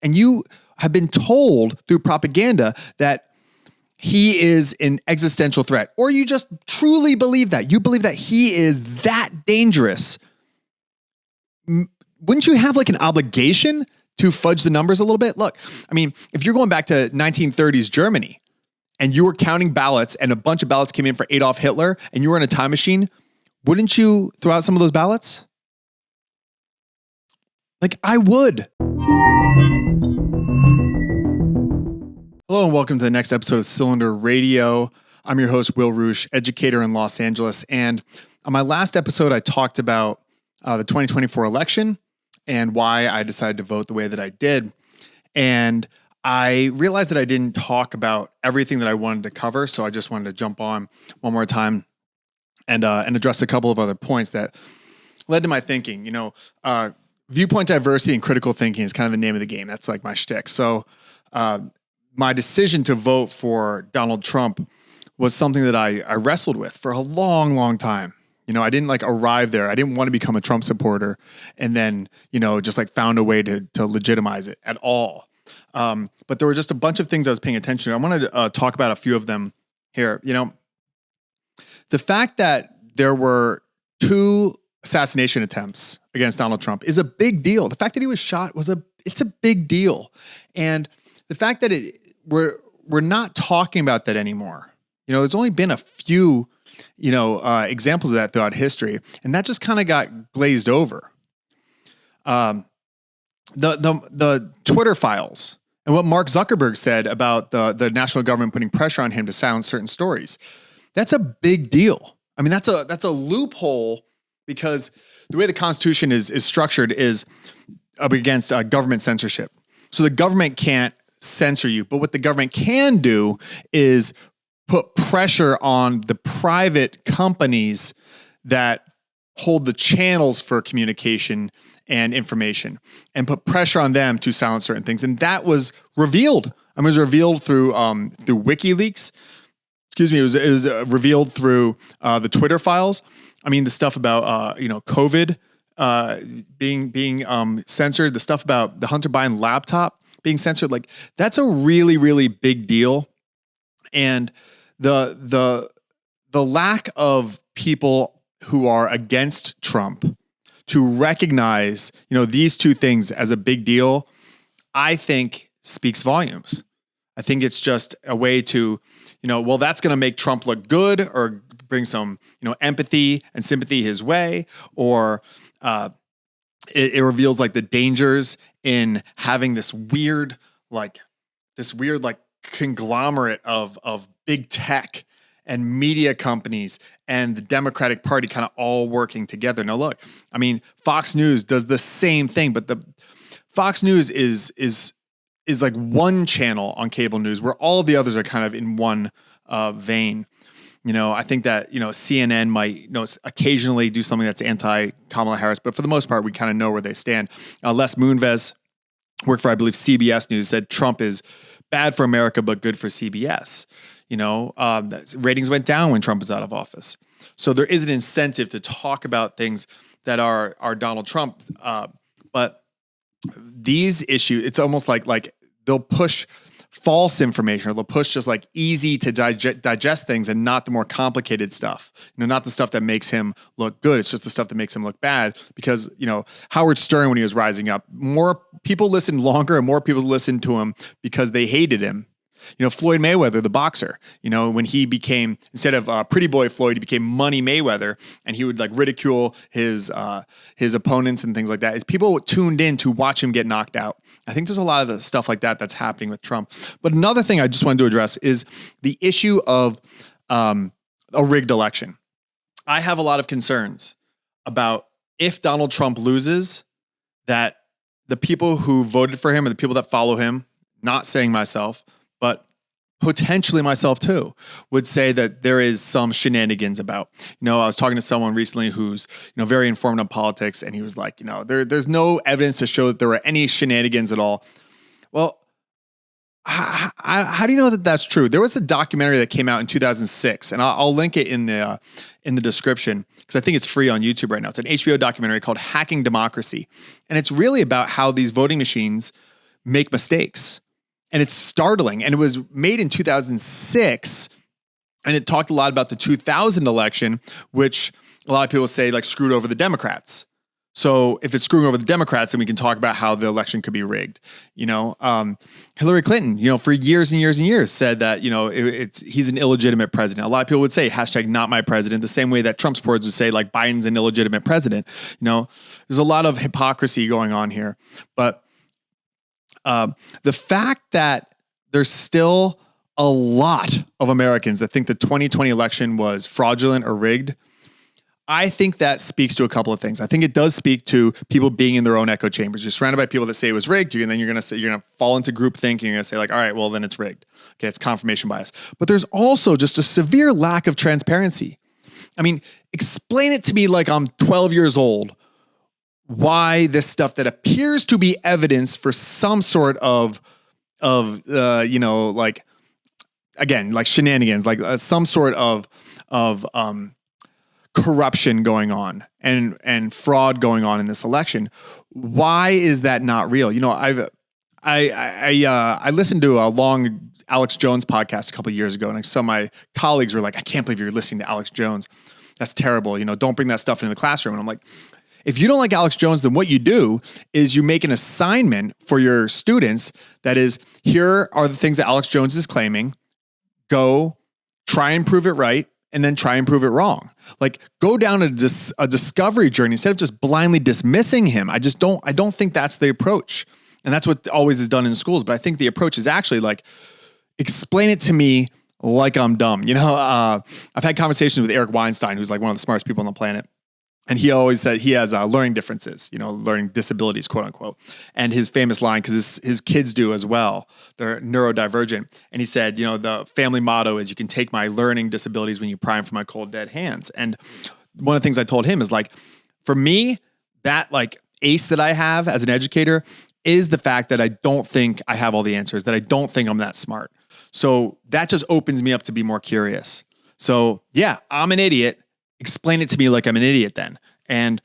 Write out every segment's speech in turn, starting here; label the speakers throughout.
Speaker 1: And you have been told through propaganda that he is an existential threat, or you just truly believe that. You believe that he is that dangerous. Wouldn't you have like an obligation to fudge the numbers a little bit? Look, I mean, if you're going back to 1930s Germany and you were counting ballots and a bunch of ballots came in for Adolf Hitler and you were in a time machine, wouldn't you throw out some of those ballots? Like I would. Hello and welcome to the next episode of Cylinder Radio. I'm your host, Will Roosh, educator in Los Angeles. And on my last episode, I talked about the 2024 election and why I decided to vote the way that I did. And I realized that I didn't talk about everything that I wanted to cover. So I just wanted to jump on one more time and address a couple of other points that led to my thinking. You know, viewpoint diversity and critical thinking is kind of the name of the game. That's like my shtick. So my decision to vote for Donald Trump was something that I wrestled with for a long, long time. You know, I didn't like arrive there. I didn't want to become a Trump supporter and then, you know, just like found a way to legitimize it at all. But there were just a bunch of things I was paying attention to. I wanted to talk about a few of them here. You know, the fact that there were 2 assassination attempts against Donald Trump is a big deal. The fact that he was shot it's a big deal. And the fact that we're not talking about that anymore. You know, there's only been a few, examples of that throughout history, and that just kind of got glazed over. The Twitter files and what Mark Zuckerberg said about the national government putting pressure on him to silence certain stories. That's a big deal. I mean, that's a loophole because the way the Constitution is structured is up against government censorship. So the government can't censor you, but what the government can do is put pressure on the private companies that hold the channels for communication and information and put pressure on them to silence certain things. And that was revealed. I mean, it was revealed through WikiLeaks. Excuse me. It was revealed through the Twitter files. I mean, the stuff about, COVID being censored, the stuff about the Hunter Biden laptop being censored, like that's a really, really big deal. And the lack of people who are against Trump to recognize, these 2 things as a big deal, I think speaks volumes. I think it's just a way to, well, that's going to make Trump look good or bring some, empathy and sympathy his way, or it reveals like the dangers in having this weird conglomerate of big tech and media companies and the Democratic Party kind of all working together. Now, look, I mean, Fox News does the same thing, but the Fox News is like one channel on cable news where all the others are kind of in one vein. I think that, CNN might, occasionally do something that's anti-Kamala Harris, but for the most part, we kind of know where they stand. Les Moonves, worked for, I believe, CBS News, said Trump is bad for America, but good for CBS. Ratings went down when Trump is out of office. So there is an incentive to talk about things that are Donald Trump. But these issues, it's almost like they'll push false information, or they'll push just like easy to digest things and not the more complicated stuff, not the stuff that makes him look good. It's just the stuff that makes him look bad because, Howard Stern, when he was rising up, more people listened longer and more people listened to him because they hated him. Floyd Mayweather, the boxer, when he became, instead of Pretty Boy Floyd, he became Money Mayweather, and he would like ridicule his opponents and things like that. People tuned in to watch him get knocked out. I think there's a lot of the stuff like that that's happening with Trump. But another thing I just wanted to address is the issue of a rigged election. I have a lot of concerns about if Donald Trump loses, that the people who voted for him and the people that follow him, not saying myself, but potentially myself too, would say that there is some shenanigans about. I was talking to someone recently who's, very informed on politics, and he was like, there's no evidence to show that there were any shenanigans at all. Well, how do you know that that's true? There was a documentary that came out in 2006, and I'll link it in the description because I think it's free on YouTube right now. It's an HBO documentary called Hacking Democracy, and it's really about how these voting machines make mistakes. And it's startling. And it was made in 2006. And it talked a lot about the 2000 election, which a lot of people say like screwed over the Democrats. So if it's screwing over the Democrats, then we can talk about how the election could be rigged. Hillary Clinton, for years and years and years said that, he's an illegitimate president. A lot of people would say #not my president, the same way that Trump supporters would say like Biden's an illegitimate president. There's a lot of hypocrisy going on here. But the fact that there's still a lot of Americans that think the 2020 election was fraudulent or rigged, I think that speaks to a couple of things. I think it does speak to people being in their own echo chambers. You're surrounded by people that say it was rigged, and then you're going to fall into groupthink, and you're going to say like, all right, well then it's rigged. Okay, it's confirmation bias. But there's also just a severe lack of transparency. I mean, explain it to me like I'm 12 years old, why this stuff that appears to be evidence for some sort of like, again, like shenanigans, like some sort of corruption going on and fraud going on in this election. Why is that not real? I listened to a long Alex Jones podcast a couple of years ago, and some of my colleagues were like, I can't believe you're listening to Alex Jones. That's terrible. Don't bring that stuff into the classroom. And I'm like, if you don't like Alex Jones, then what you do is you make an assignment for your students that is, here are the things that Alex Jones is claiming. Go try and prove it right, and then try and prove it wrong. Like, go down a discovery journey instead of just blindly dismissing him. I don't think that's the approach. And that's what always is done in schools. But I think the approach is actually like, explain it to me like I'm dumb. I've had conversations with Eric Weinstein, who's like one of the smartest people on the planet. And he always said he has learning differences, learning disabilities, quote unquote. And his famous line, because his kids do as well, they're neurodivergent. And he said, the family motto is, you can take my learning disabilities when you pry them from my cold, dead hands. And one of the things I told him is like, for me, that like ace that I have as an educator is the fact that I don't think I have all the answers, that I don't think I'm that smart. So that just opens me up to be more curious. So yeah, I'm an idiot. Explain it to me like I'm an idiot then. And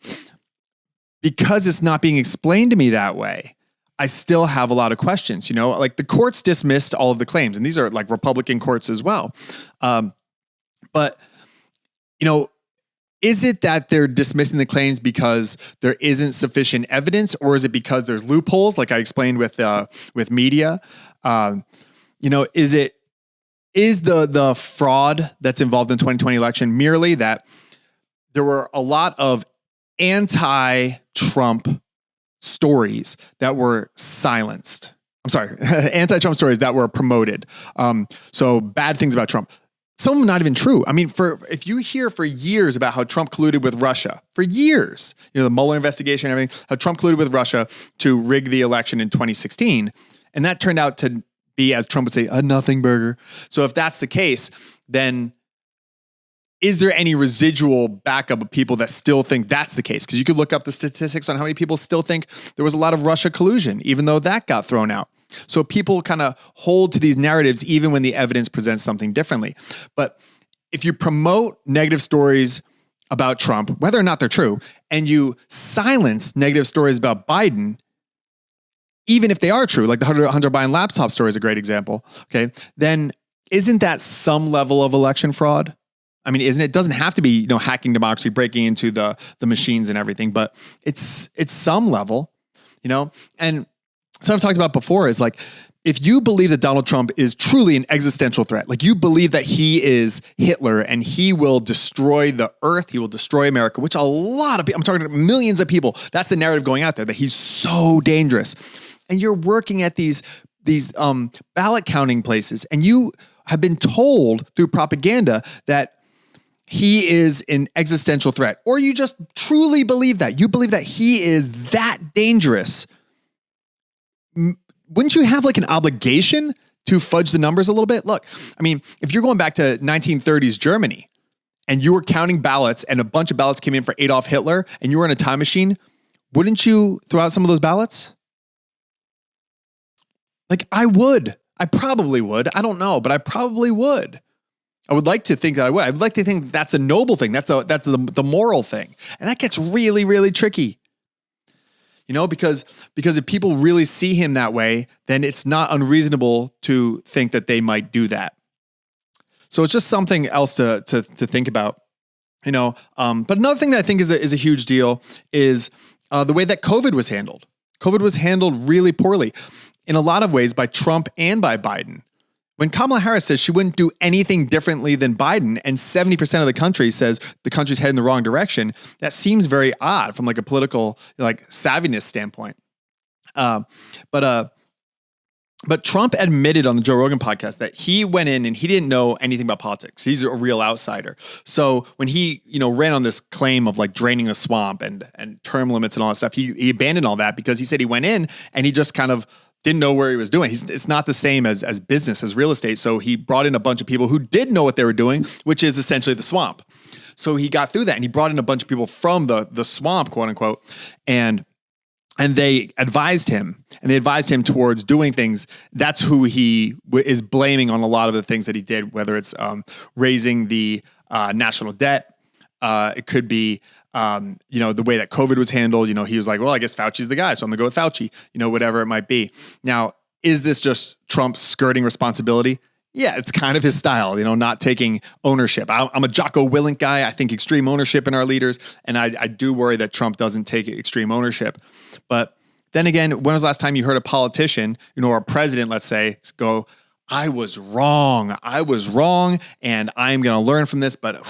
Speaker 1: because it's not being explained to me that way, I still have a lot of questions. Like the courts dismissed all of the claims, and these are like Republican courts as well. But is it that they're dismissing the claims because there isn't sufficient evidence, or is it because there's loopholes, like I explained with media? Is the fraud that's involved in the 2020 election merely that there were a lot of anti-Trump stories that were silenced? I'm sorry, anti-Trump stories that were promoted. So bad things about Trump. Some of them not even true. I mean, if you hear for years about how Trump colluded with Russia, for years, the Mueller investigation and everything, how Trump colluded with Russia to rig the election in 2016, and that turned out to be, as Trump would say, a nothing burger. So if that's the case, then is there any residual backup of people that still think that's the case? Because you could look up the statistics on how many people still think there was a lot of Russia collusion, even though that got thrown out. So people kind of hold to these narratives even when the evidence presents something differently. But if you promote negative stories about Trump, whether or not they're true, and you silence negative stories about Biden, even if they are true, like the Hunter Biden laptop story is a great example, okay, then isn't that some level of election fraud? I mean, isn't it? It doesn't have to be, hacking democracy, breaking into the machines and everything, but it's some level, and something I've talked about before is like, if you believe that Donald Trump is truly an existential threat, like you believe that he is Hitler and he will destroy the earth, he will destroy America, which a lot of people, I'm talking to millions of people, that's the narrative going out there, that he's so dangerous. And you're working at these ballot counting places, and you have been told through propaganda that he is an existential threat, or you just truly believe that. You believe that he is that dangerous. Wouldn't you have like an obligation to fudge the numbers a little bit? Look, I mean, if you're going back to 1930s Germany and you were counting ballots and a bunch of ballots came in for Adolf Hitler and you were in a time machine, wouldn't you throw out some of those ballots? Like I would. I probably would. I don't know, but I probably would. I would like to think that I would. I'd like to think that's a noble thing. That's the moral thing. And that gets really, really tricky. because if people really see him that way, then it's not unreasonable to think that they might do that. So it's just something else to think about, But another thing that I think is a huge deal is the way that COVID was handled. COVID was handled really poorly in a lot of ways by Trump and by Biden. When Kamala Harris says she wouldn't do anything differently than Biden, and 70% of the country says the country's heading the wrong direction, that seems very odd from like a political savviness standpoint. But Trump admitted on the Joe Rogan podcast that he went in and he didn't know anything about politics. He's a real outsider. So when he, ran on this claim of like draining the swamp and term limits and all that stuff, he abandoned all that because he said he went in and he just kind of didn't know where he was doing. It's not the same as business, as real estate. So he brought in a bunch of people who did know what they were doing, which is essentially the swamp. So he got through that and he brought in a bunch of people from the swamp, quote unquote, and they advised him, towards doing things. That's who he is blaming on a lot of the things that he did, whether it's raising the national debt. It could be, the way that COVID was handled. He was like, well, I guess Fauci's the guy, so I'm gonna go with Fauci, whatever it might be. Now, is this just Trump skirting responsibility? Yeah, it's kind of his style, not taking ownership. I'm a Jocko Willink guy. I think extreme ownership in our leaders. And I do worry that Trump doesn't take extreme ownership. But then again, when was the last time you heard a politician, or a president, let's say, go, I was wrong, and I'm going to learn from this, but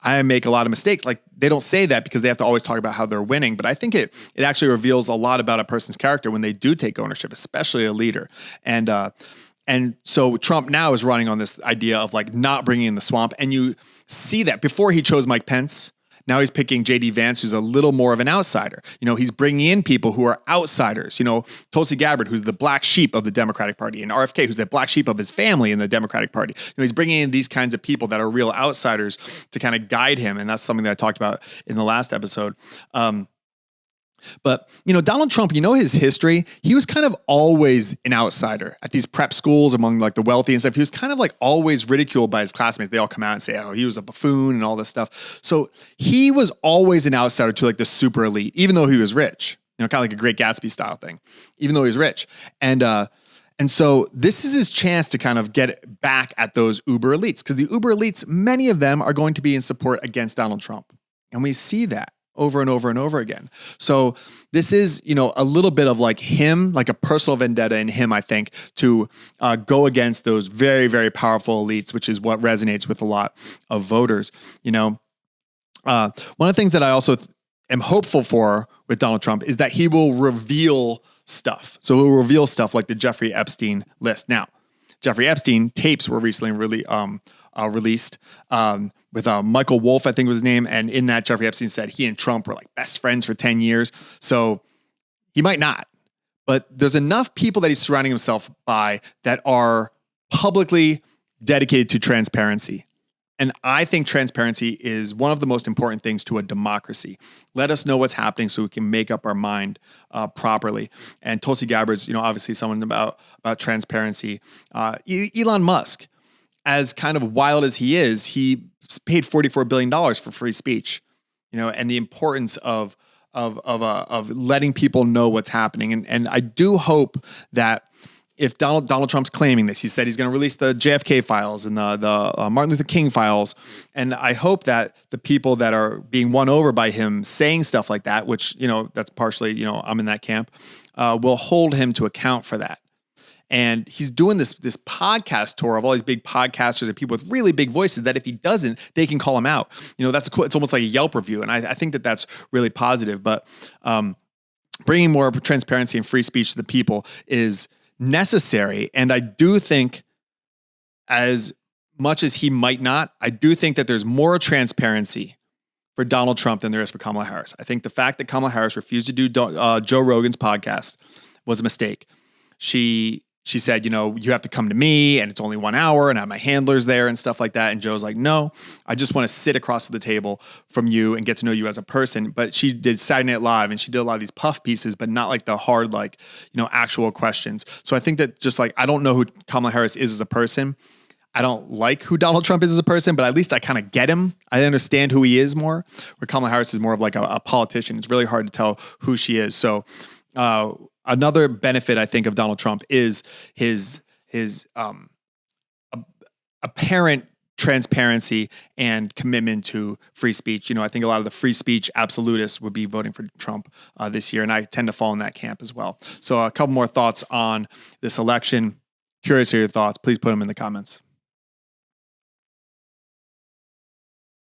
Speaker 1: I make a lot of mistakes. Like, they don't say that because they have to always talk about how they're winning. But I think it actually reveals a lot about a person's character when they do take ownership, especially a leader. And so Trump now is running on this idea of like not bringing in the swamp. And you see that before he chose Mike Pence. Now he's picking JD Vance, who's a little more of an outsider. He's bringing in people who are outsiders. Tulsi Gabbard, who's the black sheep of the Democratic Party, and RFK, who's the black sheep of his family in the Democratic Party. He's bringing in these kinds of people that are real outsiders to kind of guide him. And that's something that I talked about in the last episode. But, Donald Trump, his history, he was kind of always an outsider at these prep schools among like the wealthy and stuff. He was kind of like always ridiculed by his classmates. They all come out and say, oh, he was a buffoon and all this stuff. So he was always an outsider to like the super elite, even though he was rich, kind of like a Great Gatsby style thing, even though he was rich. And so this is his chance to kind of get back at those uber elites, because the uber elites, many of them are going to be in support against Donald Trump. And we see that over and over and over again. So this is, a little bit of like him, like a personal vendetta in him, I think, to go against those very, very powerful elites, which is what resonates with a lot of voters. One of the things that I also am hopeful for with Donald Trump is that he will reveal stuff. So he'll reveal stuff like the Jeffrey Epstein list. Now, Jeffrey Epstein tapes were recently really released with Michael Wolff, I think was his name. And in that, Jeffrey Epstein said he and Trump were like best friends for 10 years. So he might not. But there's enough people that he's surrounding himself by that are publicly dedicated to transparency. And I think transparency is one of the most important things to a democracy. Let us know what's happening so we can make up our mind properly. And Tulsi Gabbard's, obviously someone about transparency. Elon Musk, as kind of wild as he is, he paid $44 billion for free speech, and the importance of letting people know what's happening. And I do hope that if Donald Trump's claiming this, he said he's going to release the JFK files and the Martin Luther King files. And I hope that the people that are being won over by him saying stuff like that, which, that's partially, I'm in that camp, will hold him to account for that. And he's doing this podcast tour of all these big podcasters and people with really big voices that if he doesn't, they can call him out. That's cool. It's almost like a Yelp review. And I think that that's really positive. But bringing more transparency and free speech to the people is necessary. And I do think, as much as he might not, I do think that there's more transparency for Donald Trump than there is for Kamala Harris. I think the fact that Kamala Harris refused to do Joe Rogan's podcast was a mistake. She said, you have to come to me and it's only 1 hour and I have my handlers there and stuff like that. And Joe's like, no, I just want to sit across the table from you and get to know you as a person. But she did Saturday Night Live and she did a lot of these puff pieces, but not like the hard, actual questions. So I think that just like, I don't know who Kamala Harris is as a person. I don't like who Donald Trump is as a person, but at least I kind of get him. I understand who he is more. Where Kamala Harris is more of like a politician. It's really hard to tell who she is. So another benefit I think of Donald Trump is his apparent transparency and commitment to free speech. You know, I think a lot of the free speech absolutists would be voting for Trump this year, and I tend to fall in that camp as well. So a couple more thoughts on this election. Curious to hear your thoughts. Please put them in the comments.